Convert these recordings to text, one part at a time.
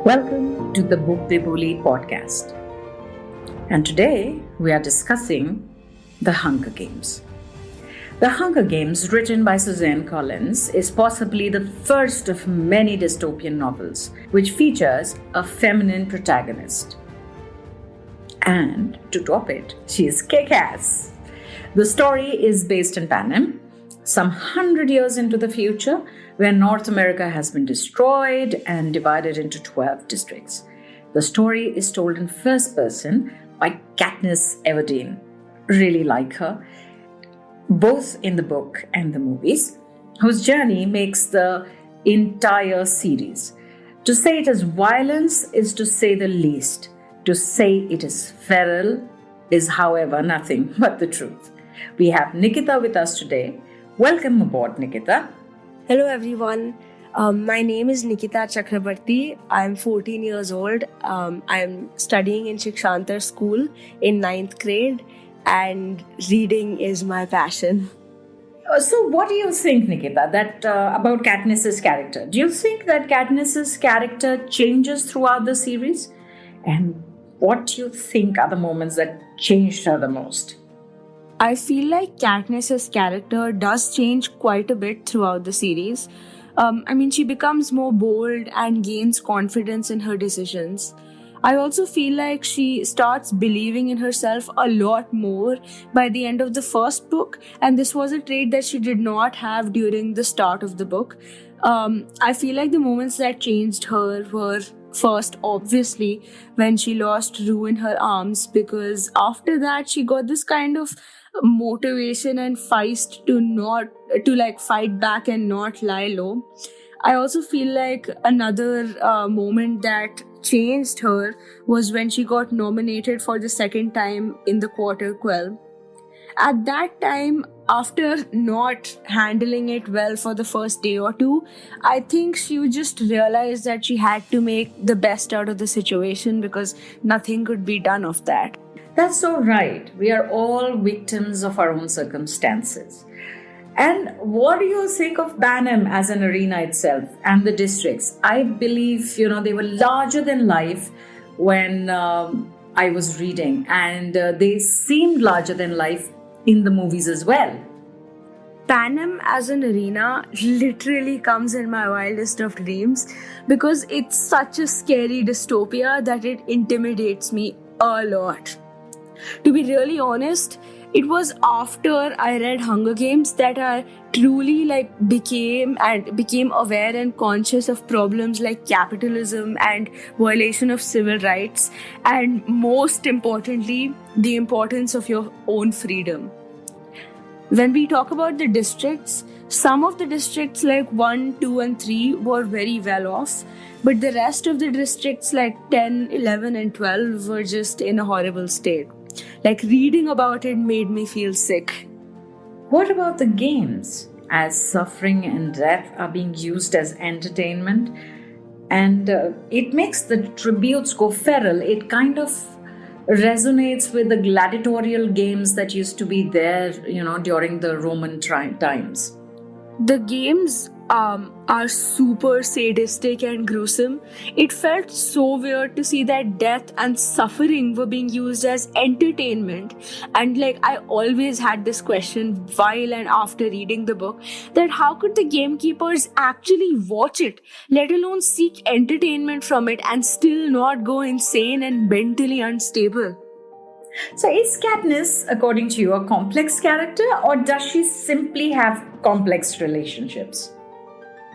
Welcome to the Bookbibuli podcast. And today we are discussing The Hunger Games. The Hunger Games, written by Suzanne Collins, is possibly the first of many dystopian novels which features a feminine protagonist. And to top it, she is Kickass. The story is based in Panem, some 100 years into the future, where North America has been destroyed and divided into 12 districts. The story is told in first person by Katniss Everdeen. Really like her, both in the book and the movies, whose journey makes the entire series. To say it is violence is to say the least. To say it is feral is, however, nothing but the truth. We have Nikita with us today. Welcome aboard, Nikita. Hello everyone. My name is Nikita Chakrabarti. I'm 14 years old. I'm studying in Shikshantar school in 9th grade, and reading is my passion. So what do you think, Nikita, that about Katniss's character? Do you think that Katniss's character changes throughout the series? And what do you think are the moments that changed her the most? I feel like Katniss's character does change quite a bit throughout the series. She becomes more bold and gains confidence in her decisions. I also feel like she starts believing in herself a lot more by the end of the first book, and this was a trait that she did not have during the start of the book. I feel like the moments that changed her were first, obviously, when she lost Rue in her arms, because after that she got this kind of motivation and feist to fight back and not lie low. I also feel like another moment that changed her was when she got nominated for the second time in the Quarter Quell. At that time, after not handling it well for the first day or two, I think she just realized that she had to make the best out of the situation because nothing could be done of that. That's so right. We are all victims of our own circumstances. And what do you think of Panem as an arena itself and the districts? I believe, they were larger than life when I was reading, and they seemed larger than life in the movies as well. Panem as an arena literally comes in my wildest of dreams because it's such a scary dystopia that it intimidates me a lot. To be really honest, it was after I read Hunger Games that I truly became aware and conscious of problems like capitalism and violation of civil rights, and most importantly, the importance of your own freedom. When we talk about the districts, some of the districts like 1, 2 and 3 were very well off, but the rest of the districts like 10, 11 and 12 were just in a horrible state. Reading about it made me feel sick. What about the games? As suffering and death are being used as entertainment, and it makes the tributes go feral. It kind of resonates with the gladiatorial games that used to be there, during the Roman times. The games are super sadistic and gruesome. It felt so weird to see that death and suffering were being used as entertainment. And I always had this question while and after reading the book, that how could the gamekeepers actually watch it, let alone seek entertainment from it, and still not go insane and mentally unstable? So is Katniss, according to you, a complex character, or does she simply have complex relationships?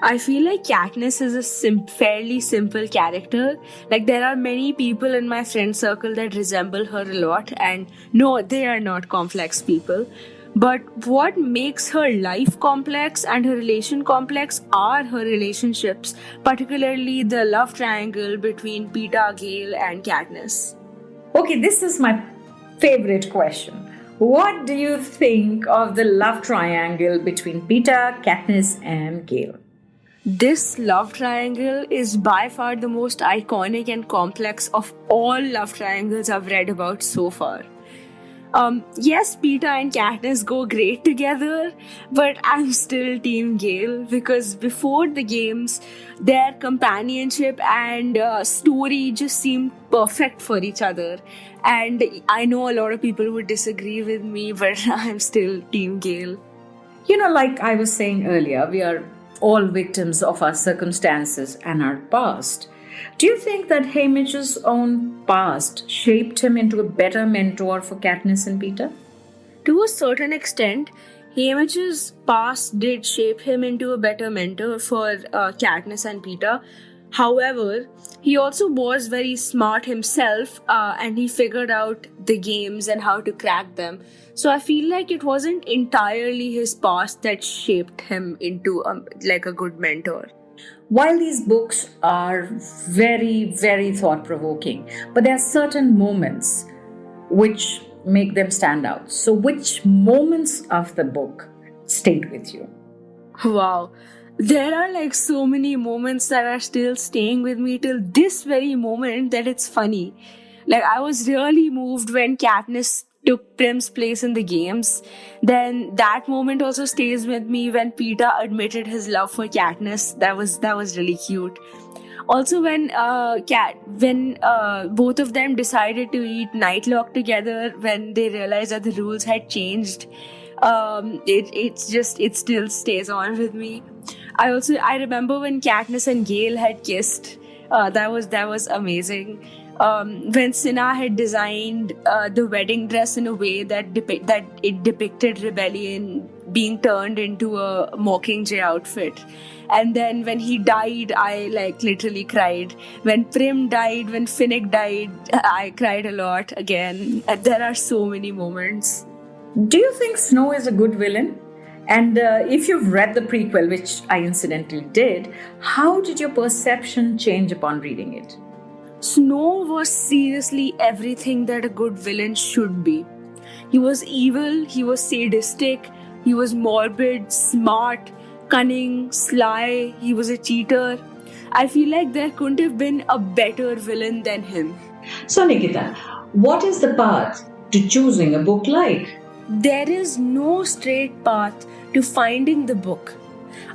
I feel like Katniss is a fairly simple character. There are many people in my friend circle that resemble her a lot, and no, they are not complex people. But what makes her life complex and her relation complex are her relationships, particularly the love triangle between Peeta, Gale and Katniss. Okay, this is my favorite question. What do you think of the love triangle between Peeta, Katniss and Gale? This love triangle is by far the most iconic and complex of all love triangles I've read about so far. Yes, Peter and Katniss go great together, but I'm still Team Gale because before the games, their companionship and story just seemed perfect for each other. And I know a lot of people would disagree with me, but I'm still Team Gale. Like I was saying earlier, we are all victims of our circumstances and our past. Do you think that Hamish's own past shaped him into a better mentor for Katniss and Peter? To a certain extent, Hamish's past did shape him into a better mentor for Katniss and Peter. However, he also was very smart himself and he figured out the games and how to crack them. So I feel like it wasn't entirely his past that shaped him into like a good mentor. While these books are very, very thought provoking, but there are certain moments which make them stand out. So, which moments of the book stayed with you? Wow. There are like so many moments that are still staying with me till this very moment that it's funny. Like I was really moved when Katniss took Prim's place in the games. Then that moment also stays with me when Peter admitted his love for Katniss. That was really cute. Also, when both of them decided to eat Nightlock together when they realized that the rules had changed, it still stays on with me. I remember when Katniss and Gale had kissed. That was amazing. When Cinna had designed the wedding dress in a way that it depicted rebellion being turned into a Mockingjay outfit. And then when he died, I like literally cried. When Prim died, when Finnick died, I cried a lot again. And there are so many moments. Do you think Snow is a good villain? And if you've read the prequel, which I incidentally did, how did your perception change upon reading it? Snow was seriously everything that a good villain should be. He was evil, he was sadistic, he was morbid, smart, cunning, sly, he was a cheater. I feel like there couldn't have been a better villain than him. So, Nikita, what is the path to choosing a book like? There is no straight path to finding the book.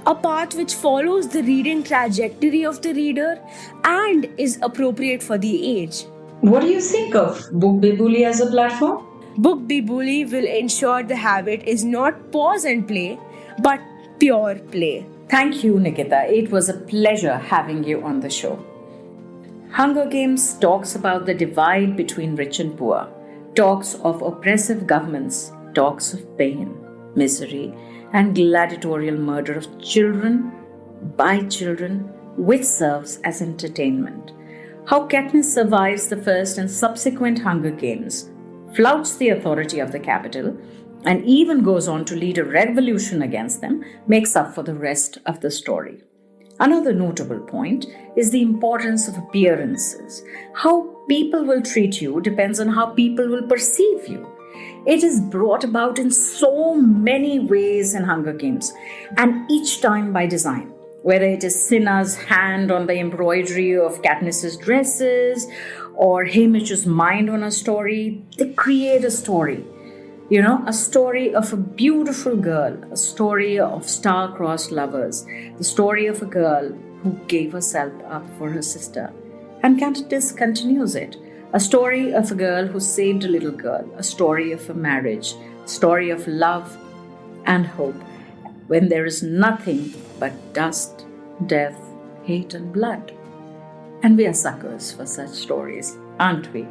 A path which follows the reading trajectory of the reader and is appropriate for the age. What do you think of Bookbibuli as a platform? Bookbibuli will ensure the habit is not pause and play, but pure play. Thank you, Nikita. It was a pleasure having you on the show. Hunger Games talks about the divide between rich and poor, talks of oppressive governments, talks of pain, misery, and gladiatorial murder of children by children, which serves as entertainment. How Katniss survives the first and subsequent Hunger Games, flouts the authority of the capital, and even goes on to lead a revolution against them, makes up for the rest of the story. Another notable point is the importance of appearances. How people will treat you depends on how people will perceive you. It is brought about in so many ways in Hunger Games, and each time by design. Whether it is Cinna's hand on the embroidery of Katniss's dresses or Hamish's mind on a story, they create a story. A story of a beautiful girl, a story of star-crossed lovers, the story of a girl who gave herself up for her sister. And Katniss continues it. A story of a girl who saved a little girl, a story of a marriage, a story of love and hope, when there is nothing but dust, death, hate, and blood. And we are suckers for such stories, aren't we?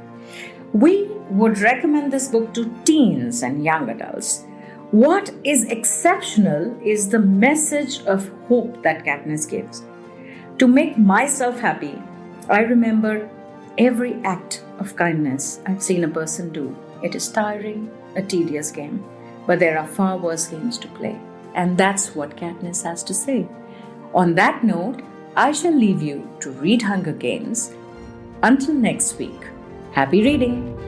We would recommend this book to teens and young adults. What is exceptional is the message of hope that Katniss gives. To make myself happy, I remember every act of kindness I've seen a person do. It is tiring, a tedious game, but there are far worse games to play. And that's what Katniss has to say. On that note, I shall leave you to read Hunger Games. Until next week, happy reading!